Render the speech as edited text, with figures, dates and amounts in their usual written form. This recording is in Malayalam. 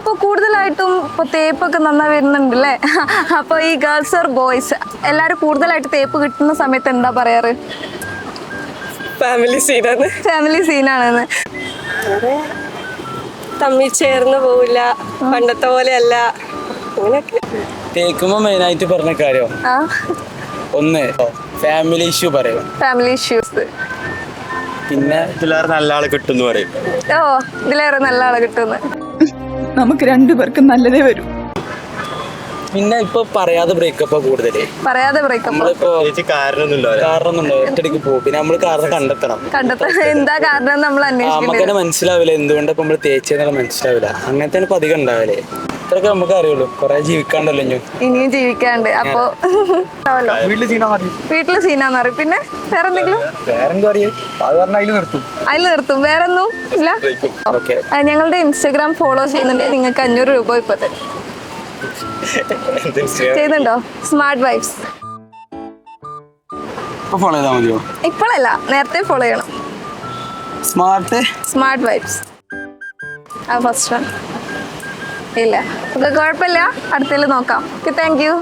ഇപ്പൊ കൂടുതലായിട്ടും ഇപ്പൊ തേപ്പൊക്കെ നന്നായി വരുന്നുണ്ട് അല്ലേ? അപ്പൊ ഈ ഗേൾസ് ഓർ ബോയ്സ് എല്ലാരും കൂടുതലായിട്ട് തേപ്പ് കിട്ടുന്ന സമയത്ത് എന്താ പറയാറ്? ഫാമിലി സീനാണ്. ഫാമിലി സീനാണെന്ന്. തമ്മിൽ ചേർന്ന് പോവില്ല, പണ്ടത്തെ പോലെയല്ല, അങ്ങനെയൊക്കെ. തേക്കുമ്പോ മെയിനായിട്ട് പറഞ്ഞ കാര്യം ആ, ഒന്ന് ഫാമിലി ഇഷ്യൂ പറയും, ഫാമിലി ഇഷ്യൂസ്. പിന്നെ ഇതിലേറെ നല്ല ആളെ കിട്ടും പറയും. ഓ, ഇതിലേറെ നല്ല ആളെ കിട്ടുന്നു. നമുക്ക് രണ്ടുപേർക്കും നല്ലതേ വരും. പിന്നെ ഇപ്പൊ പറയാതെ ബ്രേക്കപ്പ് കൂടുതല്. പറയാതെ ബ്രേക്കപ്പ് നമ്മളിപ്പോ കാരണമൊന്നുമില്ല. കാരണമൊന്നുണ്ടോ ഒറ്റടിക്ക് പോകും. പിന്നെ നമ്മള് കാരണം കണ്ടെത്തണം. കണ്ടെത്താൻ എന്താ കാരണം നമ്മൾ നമുക്ക് അന്വേഷിക്കുന്നത്. തന്നെ മനസ്സിലാവില്ല എന്തുകൊണ്ട് ഇപ്പൊ നമ്മള് തേച്ചെന്നുള്ള മനസ്സിലാവില്ല. അങ്ങനത്തെ ഇപ്പൊ അധികം ഉണ്ടാവില്ലേ. ഇത്രയൊക്കെ നമുക്ക് അറിയുള്ളൂ. കൊറേ ജീവിക്കാണ്ടല്ലോ ഇനി. ഇനിയും ജീവിക്കാണ്ട്. അപ്പൊ വീട്ടില് സീനാന്ന് പറയും. പിന്നെ വേറെ എന്തെങ്കിലും അതിൽ നിർത്തും. വേറൊന്നും ഇല്ല. ഓക്കെ, ഞങ്ങളുടെ ഇൻസ്റ്റഗ്രാം ഫോളോ ചെയ്യുന്നുണ്ടെങ്കിൽ നിങ്ങൾക്ക് 500 രൂപ ഇപ്പൊ തരും. ചെയ്യുന്നുണ്ടോ? Smart vibes. ഇപ്പൊ ഫോളോ ചെയ്താൽ മതിയോ? ഇപ്പോഴല്ല, നേരത്തെ ഫോളോ ചെയ്യണം. Smart vibes. ആ ഫസ്റ്റ് വൺ ഇല്ല. കുഴപ്പമില്ല, അടുത്തതിൽ നോക്കാം. Okay, thank you.